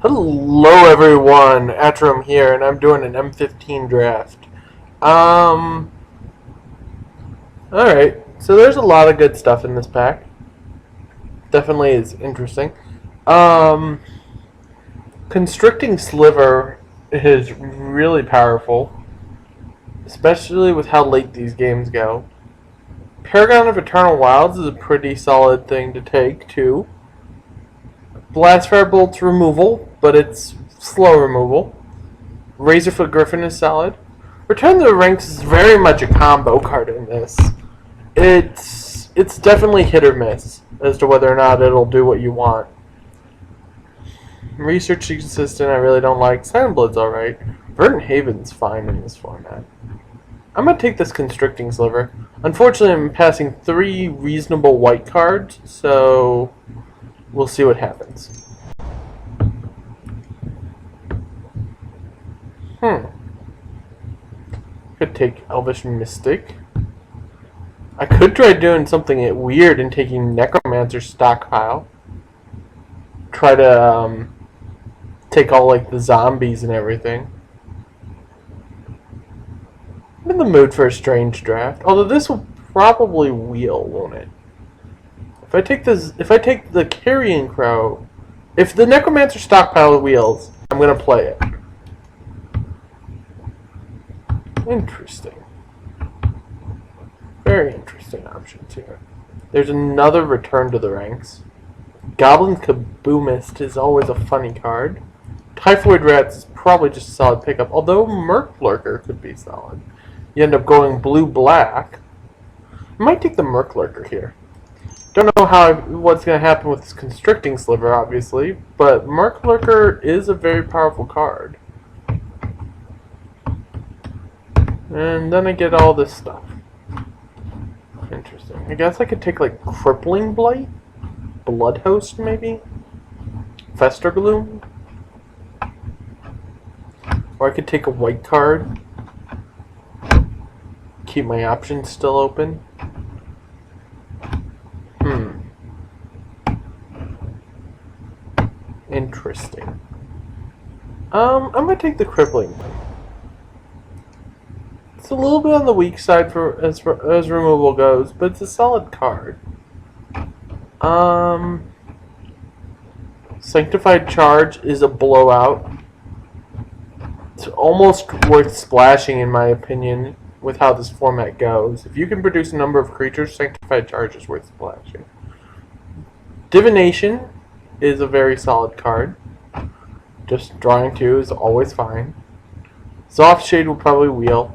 Hello everyone, Atrum here, and I'm doing an M15 draft. Alright, so there's a lot of good stuff in this pack. Definitely is interesting. Constricting Sliver is really powerful, especially with how late these games go. Paragon of Eternal Wilds is a pretty solid thing to take, too. Blastfire Bolt's removal, but it's slow removal. Razorfoot Griffin is solid. Return to the Ranks is very much a combo card in this. It's definitely hit or miss as to whether or not it'll do what you want. Research Assistant I really don't like. Silent Blood's alright. Verdant Haven's fine in this format. I'm going to take this Constricting Sliver. Unfortunately, I'm passing 3 reasonable white cards, so we'll see what happens. Could take Elvish Mystic. I could try doing something weird and taking Necromancer Stockpile. Try to take all like the zombies and everything. I'm in the mood for a strange draft. Although this will probably wheel, won't it? If I take the Carrion Crow, if the Necromancer Stockpile wheels, I'm gonna play it. Interesting. Very interesting options here. There's another Return to the Ranks. Goblin Kaboomist is always a funny card. Typhoid Rats is probably just a solid pickup, although Merc Lurker could be solid. You end up going blue-black. I might take the Merc Lurker here. Don't know what's going to happen with this Constricting Sliver, obviously, but Merc Lurker is a very powerful card. And then I get all this stuff. Interesting. I guess I could take like Crippling Blight? Bloodhost, maybe? Festergloom? Or I could take a white card. Keep my options still open. Interesting. I'm gonna take the Crippling Blight. It's a little bit on the weak side as removal goes, but it's a solid card. Sanctified Charge is a blowout. It's almost worth splashing, in my opinion, with how this format goes. If you can produce a number of creatures, Sanctified Charge is worth splashing. Divination is a very solid card. Just drawing 2 is always fine. Soft Shade will probably wheel.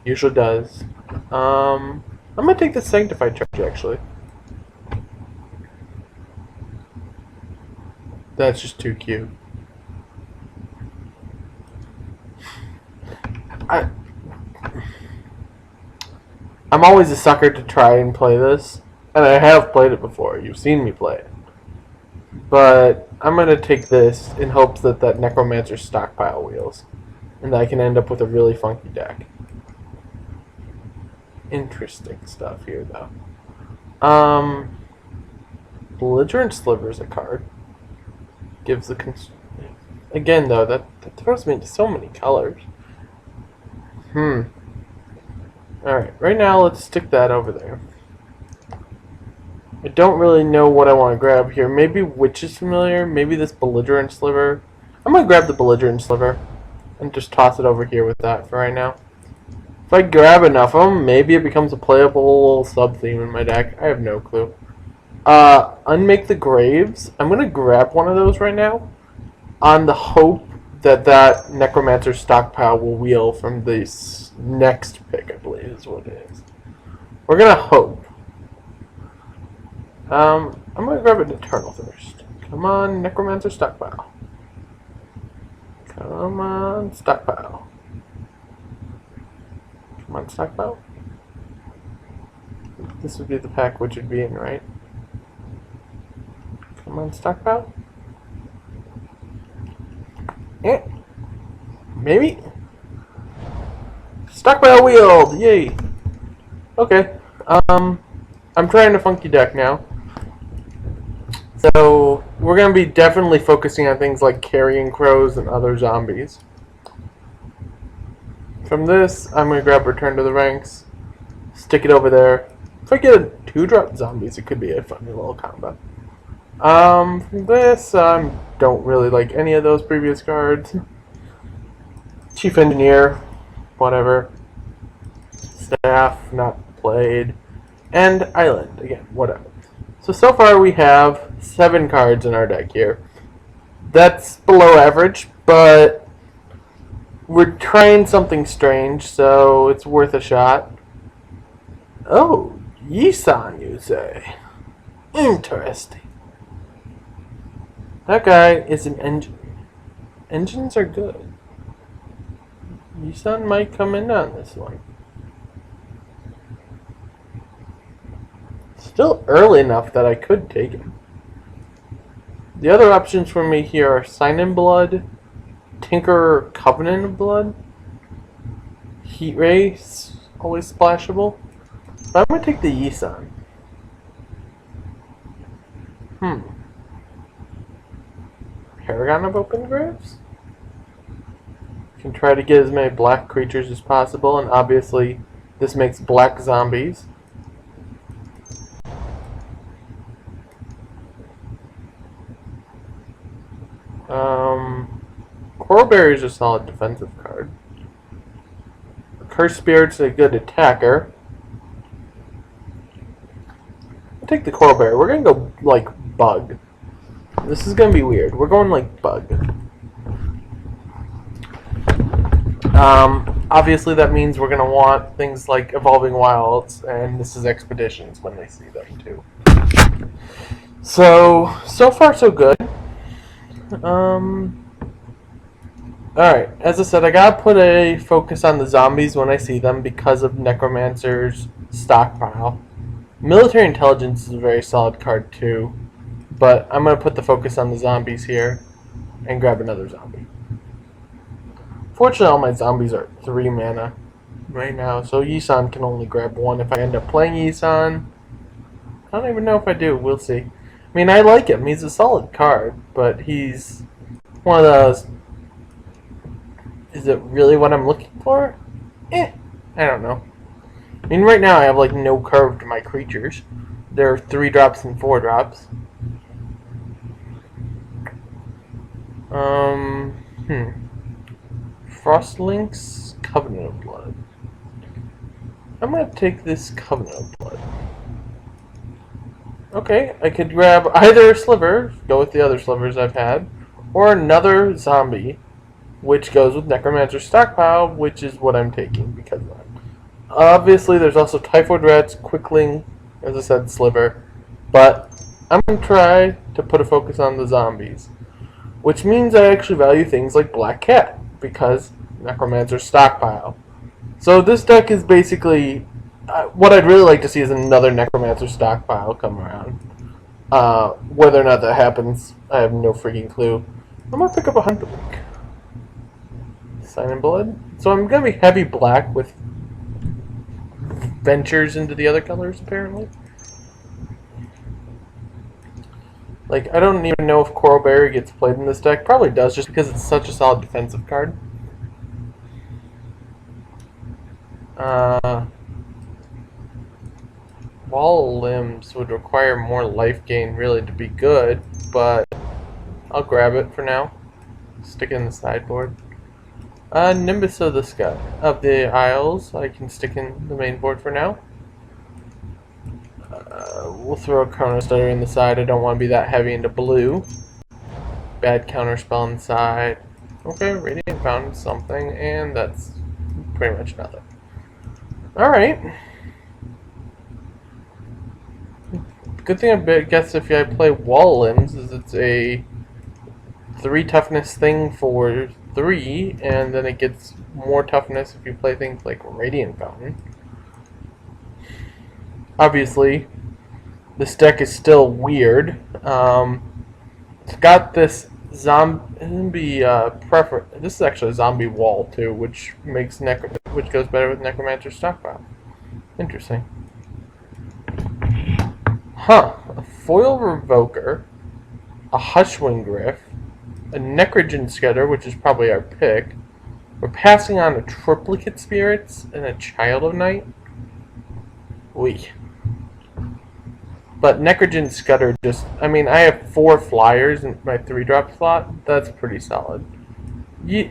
Usually does. I'm gonna take the Sanctified Charge, actually. That's just too cute. I'm always a sucker to try and play this, and I have played it before. You've seen me play it. But I'm gonna take this in hopes that Necromancer Stockpile wheels, and that I can end up with a really funky deck. Interesting stuff here, though. Belligerent Sliver is a card. Gives the again though that throws me into so many colors. Alright, right now let's stick that over there. I don't really know what I want to grab here. Maybe Witch is familiar, maybe this Belligerent Sliver. I'm gonna grab the Belligerent Sliver and just toss it over here with that for right now. If I grab enough of them, maybe it becomes a playable sub-theme in my deck. I have no clue. Unmake the Graves. I'm going to grab one of those right now on the hope that Necromancer Stockpile will wheel from this next pick, I believe is what it is. We're going to hope. I'm going to grab an Eternal Thirst. Come on, Necromancer Stockpile. Come on, Stockpile. Come on, Stockpile. This would be the pack which would be in, right? Come on, Stockpile. Maybe? Stockpile wheeled! Yay! Okay. I'm trying a funky deck now. So, we're going to be definitely focusing on things like carrion crows and other zombies. From this, I'm going to grab Return to the Ranks, stick it over there. If I get a 2-drop zombies, it could be a fun little combo. From this, I don't really like any of those previous cards. Chief Engineer, whatever. Staff, not played. And Island, again, whatever. So far we have 7 cards in our deck here. That's below average, but we're trying something strange, so it's worth a shot. Oh, Yisan, you say? Interesting. That guy is an engine. Engines are good. Yisan might come in on this one. Still early enough that I could take him. The other options for me here are Sign in Blood, Tinker Covenant of Blood, Heat Ray, always splashable. But I'm going to take the Yisan. Paragon of Open Graves? Can try to get as many black creatures as possible, and obviously this makes black zombies. Coral Berry is a solid defensive card. Cursed Spirit's a good attacker. I'll take the Coral Berry. We're gonna go like Bug. This is gonna be weird. We're going like Bug. Obviously that means we're gonna want things like Evolving Wilds, and this is Expeditions when they see them too. So far so good. Alright, as I said, I gotta put a focus on the zombies when I see them because of Necromancer's Stockpile. Military Intelligence is a very solid card too, but I'm gonna put the focus on the zombies here and grab another zombie. Fortunately, all my zombies are 3 mana right now, so Yisan can only grab 1 if I end up playing Yisan. I don't even know if I do, we'll see. I mean, I like him, he's a solid card, but he's one of those, is it really what I'm looking for? I don't know. I mean, right now I have like no curve to my creatures. They're 3 drops and 4 drops. Frostlink's Covenant of Blood. I'm gonna take this Covenant of Blood. Okay, I could grab either a sliver, go with the other slivers I've had, or another zombie, which goes with Necromancer's Stockpile, which is what I'm taking because of that. Obviously, there's also Typhoid Rats, Quickling, as I said, Sliver, but I'm going to try to put a focus on the zombies, which means I actually value things like Black Cat, because Necromancer's Stockpile. So this deck is basically, what I'd really like to see is another Necromancer Stockpile come around. Whether or not that happens, I have no freaking clue. I'm going to pick up a Hunter Link. Sign in Blood. So I'm going to be heavy black with ventures into the other colors, apparently. Like, I don't even know if Coral Berry gets played in this deck. Probably does, just because it's such a solid defensive card. Wall Limbs would require more life gain, really, to be good, but I'll grab it for now. Stick it in the sideboard. Nimbus of the Sky, of the Isles, I can stick in the main board for now. We'll throw a Chronostutter in the side. I don't want to be that heavy into blue. Bad counterspell on the side. Okay, Radiant found something, and that's pretty much nothing. Alright. Good thing I guess if I play Wall Limbs is it's a 3 toughness thing for 3, and then it gets more toughness if you play things like Radiant Fountain. Obviously, this deck is still weird. It's got this zombie this is actually a zombie wall too, which makes which goes better with Necromancer's Stockpile. Interesting. Huh. A foil Revoker, a Hushwing Griff, a Necrogen Scutter, which is probably our pick. We're passing on a Triplicate Spirits and a Child of Night. But Necrogen Scutter just... I mean, I have 4 flyers in my 3-drop slot. That's pretty solid.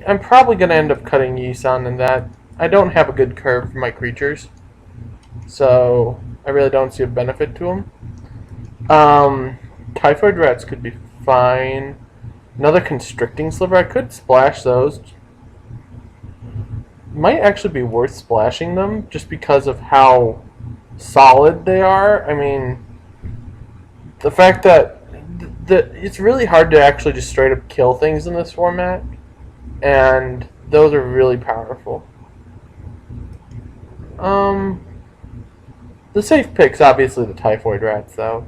I'm probably going to end up cutting Yisan in that. I don't have a good curve for my creatures, so I really don't see a benefit to them. Typhoid Rats could be fine. Another Constricting Sliver. I could splash those. Might actually be worth splashing them just because of how solid they are. I mean, the fact that it's really hard to actually just straight up kill things in this format, and those are really powerful. The safe pick's obviously the Typhoid Rats, though.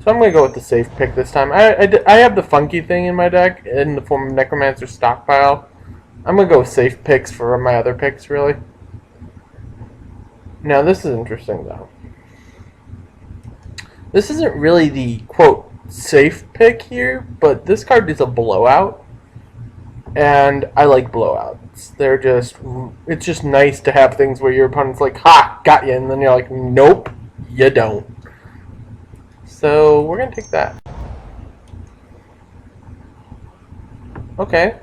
So I'm going to go with the safe pick this time. I have the funky thing in my deck in the form of Necromancer Stockpile. I'm going to go with safe picks for my other picks, really. Now, this is interesting, though. This isn't really the, quote, safe pick here, but this card is a blowout. And I like blowouts. It's just nice to have things where your opponent's like, ha, got you, and then you're like, nope, you don't. So, we're going to take that. Okay.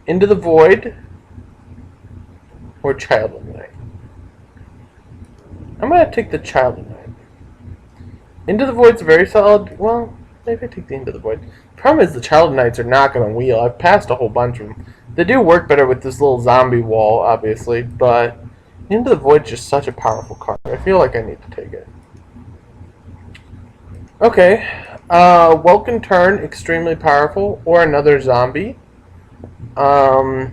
Into the Void or Child of Night. I'm going to take the Child of Night. Into the Void's very solid. Well, maybe I take the Into the Void. Problem is the Child of Nights are not going to wheel. I've passed a whole bunch of them. They do work better with this little zombie wall, obviously, but Into the Void's just such a powerful card. I feel like I need to take it. Okay. Welcome Turn, extremely powerful, or another zombie. Do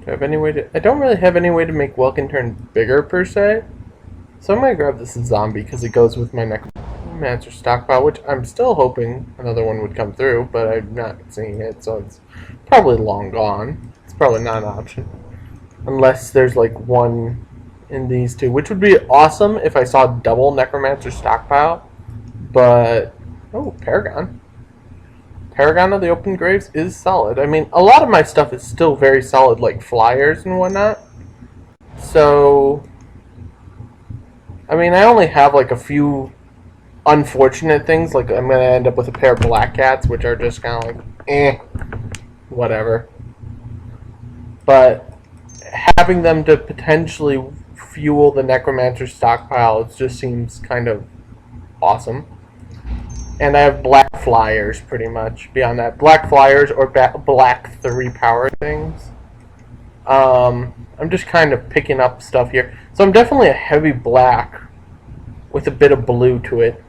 I have any way to... I don't really have any way to make Welcome Turn bigger, per se. So I'm going to grab this zombie, because it goes with my Necromancer Stockpile, which I'm still hoping another one would come through, but I'm not seeing it, so it's probably long gone. It's probably not an option. Unless there's, like, one in these two, which would be awesome if I saw double Necromancer Stockpile. But... oh, Paragon. Paragon of the Open Graves is solid. I mean, a lot of my stuff is still very solid, like flyers and whatnot. So, I mean, I only have like a few unfortunate things. Like, I'm going to end up with a pair of Black Cats, which are just kind of like, whatever. But having them to potentially fuel the Necromancer Stockpile, it just seems kind of awesome. And I have black flyers, pretty much. Beyond that, black flyers or black 3 power things. I'm just kind of picking up stuff here. So I'm definitely a heavy black with a bit of blue to it.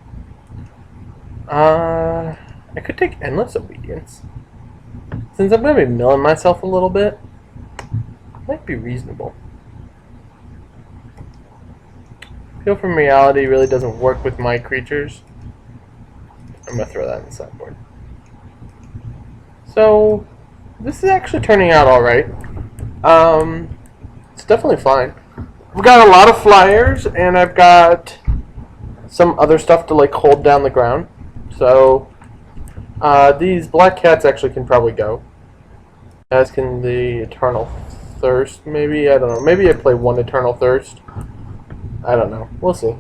I could take Endless Obedience. Since I'm going to be milling myself a little bit, it might be reasonable. Feel from Reality really doesn't work with my creatures. I'm going to throw that in the sideboard. So, this is actually turning out alright. It's definitely fine. I've got a lot of flyers, and I've got some other stuff to like hold down the ground. So, these Black Cats actually can probably go. As can the Eternal Thirst, maybe? I don't know. Maybe I play 1 Eternal Thirst. I don't know. We'll see.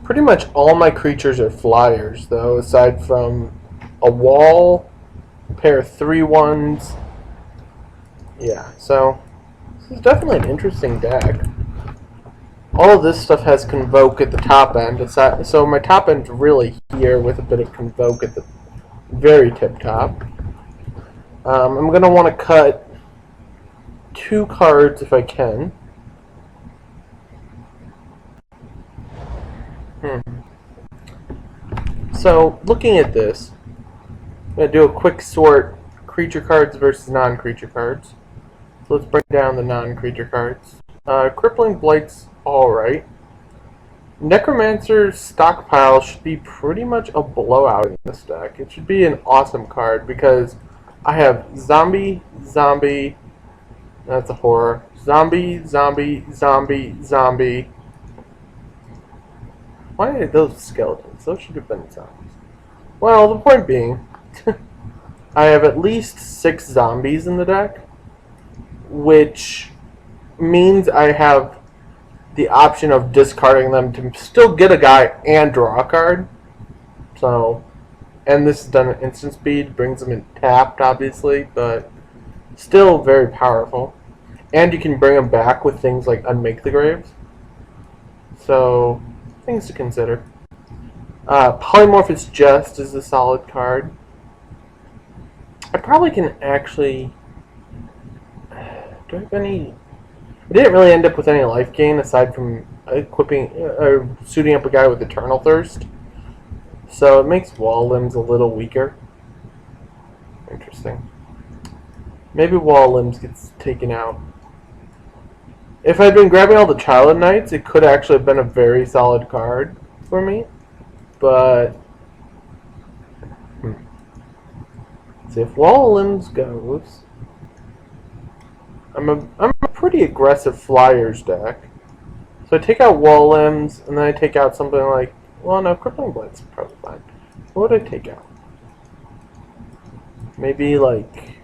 Pretty much all my creatures are flyers, though, aside from a wall, a pair of 3/1s. Yeah, so this is definitely an interesting deck. All of this stuff has Convoke at the top end, so my top end's really here with a bit of Convoke at the very tip top. I'm going to want to cut 2 cards if I can. So, looking at this, I'm going to do a quick sort, creature cards versus non-creature cards. So let's break down the non-creature cards. Crippling Blight's alright. Necromancer Stockpile should be pretty much a blowout in this deck. It should be an awesome card because I have zombie, zombie. That's a horror. Zombie, zombie, zombie, zombie. Why are those skeletons? Those should have been zombies. Well, the point being, I have at least 6 zombies in the deck, which means I have the option of discarding them to still get a guy and draw a card. So, and this is done at instant speed, brings them in tapped, obviously, but still very powerful. And you can bring them back with things like Unmake the Graves. So, things to consider. Polymorphous Jest is a solid card. I probably can actually... Do I have any... I didn't really end up with any life gain aside from equipping or suiting up a guy with Eternal Thirst. So it makes Wall Limbs a little weaker. Interesting. Maybe Wall Limbs gets taken out. If I'd been grabbing all the Child Knights, it could actually have been a very solid card for me. But... See, if Wall Limbs goes... I'm a pretty aggressive Flyers deck. So I take out Wall Limbs, and then I take out something like... Well, no, Crippling Blade's probably fine. What would I take out? Maybe, like...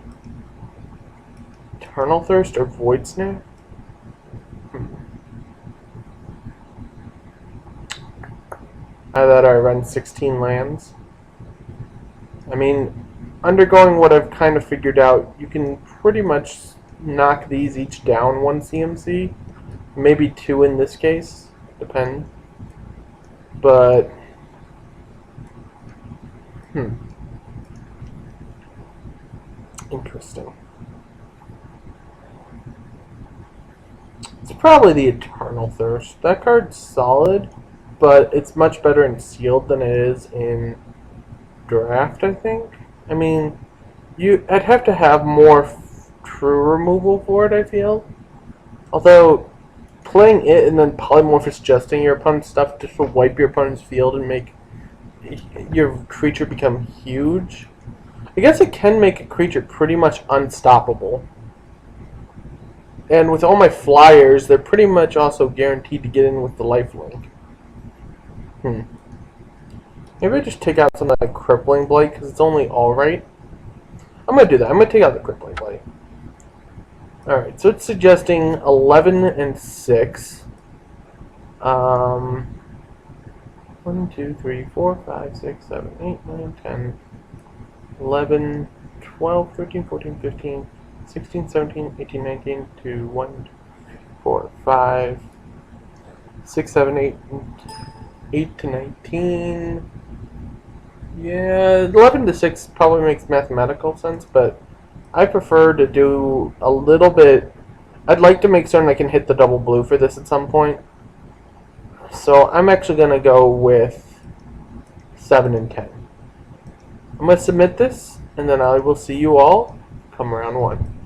Eternal Thirst or Void Snare? Either that or I run 16 lands. I mean, undergoing what I've kind of figured out, you can pretty much knock these each down 1 CMC. Maybe 2 in this case. Depends. But... Interesting. It's probably the Eternal Thirst. That card's solid, but it's much better in Sealed than it is in Draft, I think. I mean, I'd have to have more true removal for it, I feel. Although, playing it and then Polymorphous Justing your opponent's stuff just will wipe your opponent's field and make your creature become huge. I guess it can make a creature pretty much unstoppable. And with all my Flyers, they're pretty much also guaranteed to get in with the lifelink. Maybe I just take out something like Crippling Blight, because it's only alright. I'm going to do that. I'm going to take out the Crippling Blight. Alright, so it's suggesting 11 and 6. 1, 2, 3, 4, 5, 6, 7, 8, 9, 10, 11, 12, 13, 14, 15, 16, 17, 18, 19, to 1, 4, 5, 6, 7, 8, 8 to 19. Yeah, 11 to 6 probably makes mathematical sense, but I prefer to do a little bit... I'd like to make certain I can hit the double blue for this at some point. So I'm actually going to go with 7 and 10. I'm going to submit this, and then I will see you all come round 1.